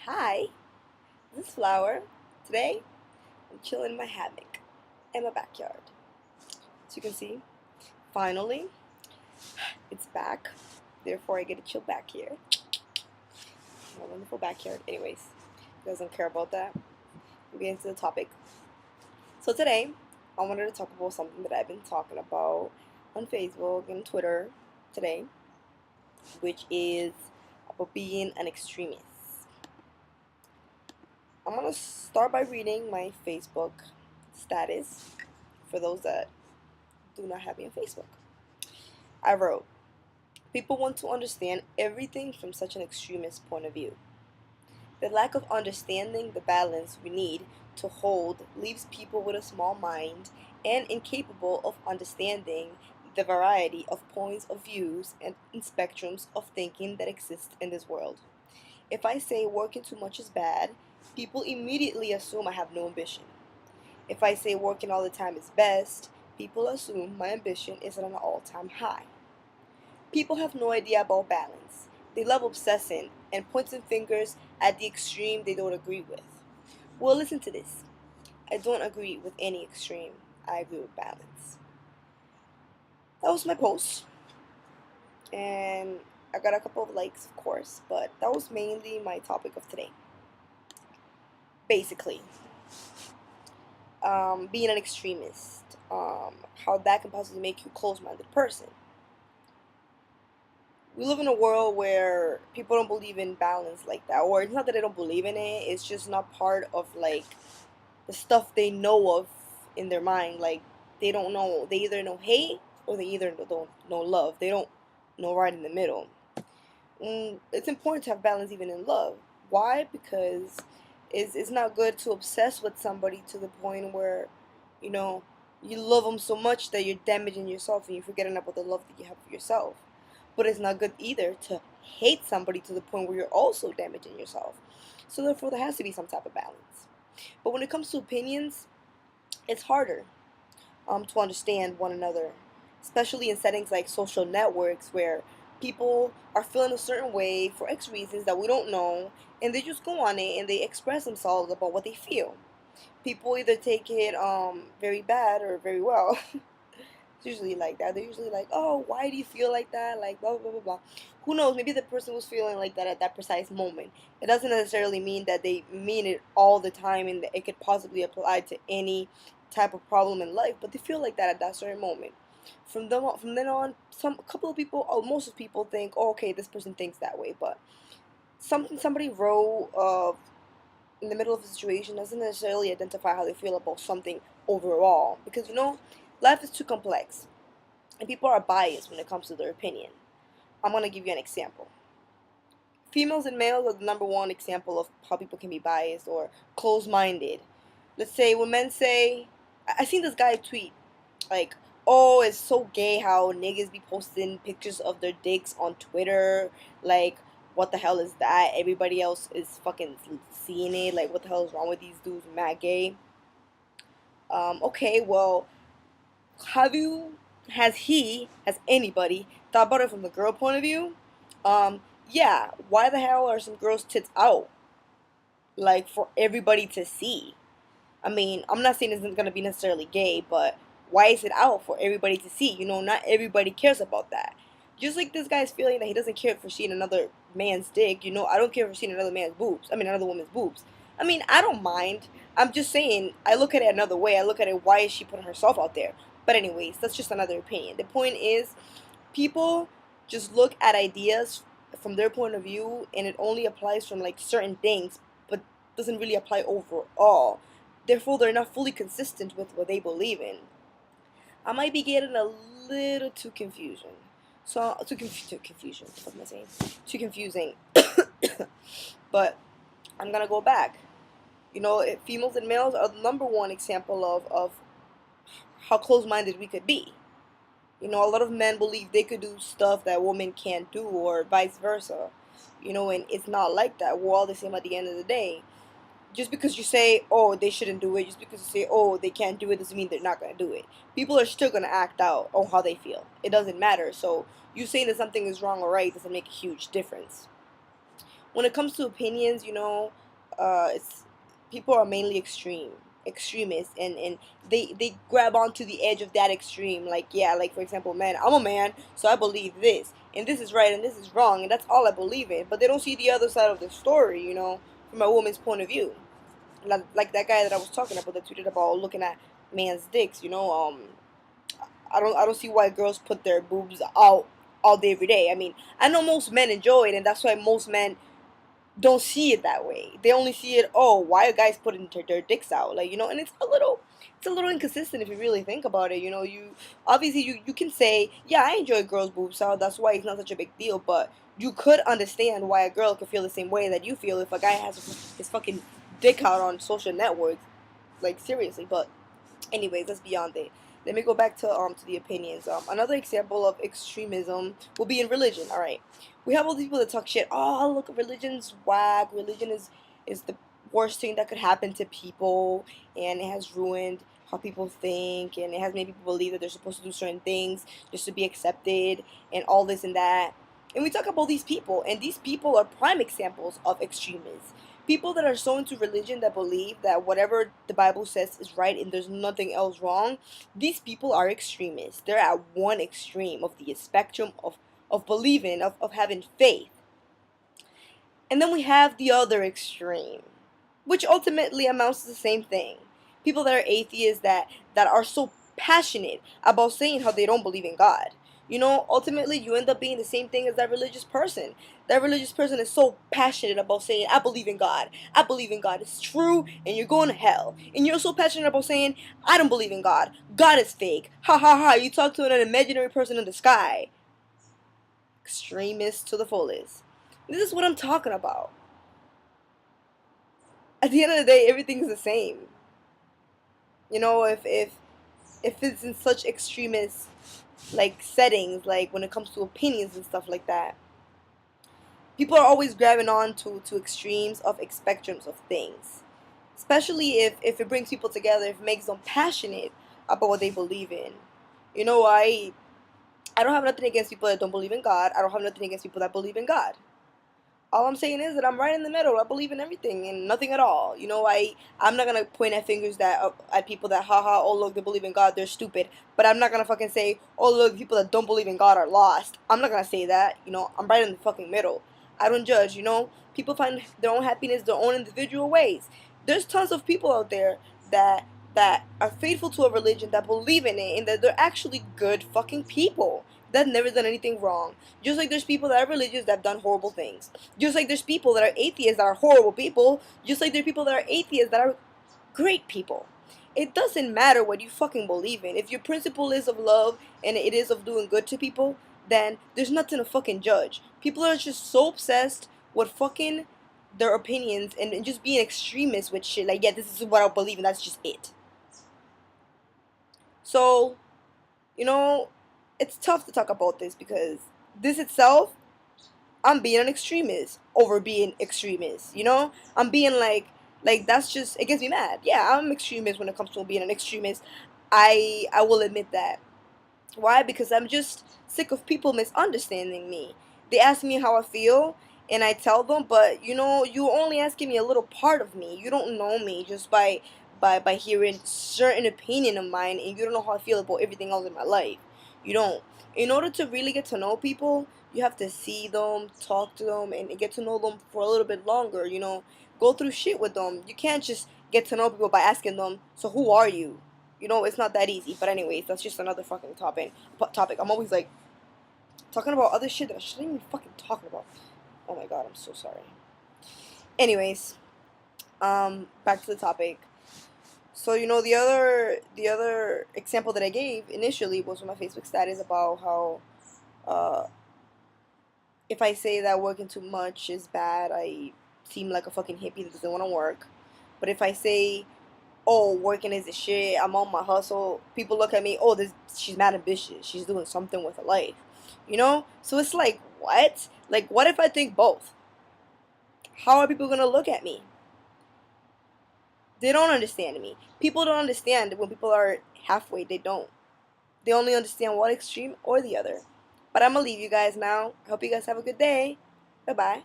Hi, this is Flower. Today, I'm chilling in my hammock in my backyard. As you can see, finally, it's back. Therefore, I get to chill back here. My wonderful backyard. Anyways, you guys don't care about that. We'll get into the topic. So today, I wanted to talk about something that I've been talking about on Facebook and Twitter today, which is about being an extremist. I'm gonna start by reading my Facebook status for those that do not have me on Facebook. I wrote, people want to understand everything from such an extremist point of view. The lack of understanding the balance we need to hold leaves people with a small mind and incapable of understanding the variety of points of views and spectrums of thinking that exist in this world. If I say working too much is bad, people immediately assume I have no ambition. If I say working all the time is best, people assume my ambition is at an all-time high. People have no idea about balance. They love obsessing and pointing fingers at the extreme they don't agree with. Well, listen to this. I don't agree with any extreme. I agree with balance. That was my post. And I got a couple of likes, of course, but that was mainly my topic of today. Basically, being an extremist, how that can possibly make you a close-minded person. We live in a world where people don't believe in balance like that, or it's not that they don't believe in it, it's just not part of like the stuff they know of in their mind. Like they don't know, they either know hate or they either don't know love. They don't know right in the middle. It's important to have balance even in love. Why? Because it's not good to obsess with somebody to the point where you know you love them so much that you're damaging yourself and you're forgetting about the love that you have for yourself. But it's not good either to hate somebody to the point where you're also damaging yourself. So therefore, there has to be some type of balance. But when it comes to opinions, it's harder to understand one another, especially in settings like social networks where people are feeling a certain way for X reasons that we don't know, and they just go on it and they express themselves about what they feel. People either take it very bad or very well. It's usually like that. They're usually like, oh, why do you feel like that? Like, blah, blah, blah, blah. Who knows? Maybe the person was feeling like that at that precise moment. It doesn't necessarily mean that they mean it all the time and that it could possibly apply to any type of problem in life, but they feel like that at that certain moment. From then on, a couple of people, or most of people think, oh, okay, this person thinks that way, but somebody wrote in the middle of a situation doesn't necessarily identify how they feel about something overall, because life is too complex and people are biased when it comes to their opinion. I'm going to give you an example. Females and males are the number one example of how people can be biased or closed-minded. Let's say when men say, I seen this guy tweet like, oh, it's so gay how niggas be posting pictures of their dicks on Twitter. Like, what the hell is that? Everybody else is fucking seeing it. Like, what the hell is wrong with these dudes? Mad gay. Okay, well, have you, has anybody thought about it from the girl point of view? Yeah, why the hell are some girls' tits out? Like, for everybody to see. I mean, I'm not saying it's gonna be necessarily gay, but why is it out for everybody to see? Not everybody cares about that. Just like this guy's feeling that he doesn't care for seeing another man's dick, I don't care for seeing another man's boobs. I mean, another woman's boobs. I mean, I don't mind. I'm just saying, I look at it another way. I look at it, why is she putting herself out there? But anyways, that's just another opinion. The point is, people just look at ideas from their point of view, and it only applies from like certain things, but doesn't really apply overall. Therefore, they're not fully consistent with what they believe in. I might be getting a little too confusion. So too confusion. What am I saying? Too confusing. But I'm gonna go back. Females and males are the number one example of how close-minded we could be. A lot of men believe they could do stuff that women can't do, or vice versa. And it's not like that. We're all the same at the end of the day. Just because you say, oh, they shouldn't do it, just because you say, oh, they can't do it, doesn't mean they're not going to do it. People are still going to act out on how they feel. It doesn't matter. So you saying that something is wrong or right doesn't make a huge difference. when it comes to opinions, it's people are mainly extremists, and they grab onto the edge of that extreme. Like, yeah, like for example, man, I'm a man, so I believe this, and this is right, and this is wrong, and that's all I believe in. But they don't see the other side of the story, from a woman's point of view. Like that guy that I was talking about that tweeted about looking at man's dicks. I don't see why girls put their boobs out all day every day. I mean, I know most men enjoy it, and that's why most men don't see it that way. They only see it, oh, why are guys putting their dicks out? Like, and it's a little inconsistent if you really think about it. You obviously you can say, yeah, I enjoy girls' boobs out. That's why it's not such a big deal. But you could understand why a girl could feel the same way that you feel if a guy has his fucking dick out on social networks. Like, seriously. But anyways, that's beyond it. Let me go back to the opinions. Another example of extremism will be in religion. All right, we have all these people that talk shit. Oh, look, religion's whack. Religion is the worst thing that could happen to people, and it has ruined how people think, and it has made people believe that they're supposed to do certain things just to be accepted, and all this and that. And we talk about these people, and these people are prime examples of extremists. People that are so into religion that believe that whatever the Bible says is right and there's nothing else wrong, these people are extremists. They're at one extreme of the spectrum of believing, of having faith. And then we have the other extreme, which ultimately amounts to the same thing. People that are atheists that are so passionate about saying how they don't believe in God. Ultimately you end up being the same thing as that religious person. That religious person is so passionate about saying, I believe in God. I believe in God. It's true, and you're going to hell. And you're so passionate about saying, I don't believe in God. God is fake. Ha ha ha. You talk to an imaginary person in the sky. Extremist to the fullest. This is what I'm talking about. At the end of the day, everything's the same. If it's in such extremist like settings, like when it comes to opinions and stuff like that, people are always grabbing on to extremes of spectrums of things. Especially if it brings people together, if it makes them passionate about what they believe in. I don't have nothing against people that don't believe in God. I don't have nothing against people that believe in God. All I'm saying is that I'm right in the middle. I believe in everything and nothing at all. I'm not gonna point at fingers at people that haha, oh look, they believe in God, they're stupid. But I'm not gonna fucking say, oh look, people that don't believe in God are lost. I'm not gonna say that. I'm right in the fucking middle. I don't judge. People find their own happiness their own individual ways. There's tons of people out there that are faithful to a religion, that believe in it, and that they're actually good fucking people that never done anything wrong. Just like there's people that are religious that have done horrible things. Just like there's people that are atheists that are horrible people. Just like there are people that are atheists that are great people. It doesn't matter what you fucking believe in. If your principle is of love and it is of doing good to people, then there's nothing to fucking judge. People are just so obsessed with fucking their opinions and just being extremists with shit. Like, yeah, this is what I believe and that's just it. So, you know, it's tough to talk about this because this itself, I'm being an extremist over being extremist. I'm being like that's just, it gets me mad. Yeah, I'm an extremist when it comes to being an extremist. I will admit that. Why? Because I'm just sick of people misunderstanding me. They ask me how I feel, and I tell them, but you're only asking me a little part of me. You don't know me just by hearing certain opinion of mine, and you don't know how I feel about everything else in my life. You don't. In order to really get to know people, you have to see them, talk to them, and get to know them for a little bit longer. Go through shit with them. You can't just get to know people by asking them, so who are you? It's not that easy. But anyways, that's just another fucking topic. I'm always like talking about other shit that I shouldn't even fucking talking about. Oh my god, I'm so sorry. Anyways, back to the topic. So the other example that I gave initially was on my Facebook status about how uh if I say that working too much is bad, I seem like a fucking hippie that doesn't want to work. But if I say, oh, working is a shit, I'm on my hustle, people look at me, oh, this she's mad ambitious, she's doing something with her life, So it's like, what? Like, what if I think both? How are people gonna look at me? They don't understand me. People don't understand when people are halfway. They don't. They only understand one extreme or the other. But I'm gonna leave you guys now. I hope you guys have a good day. Bye bye.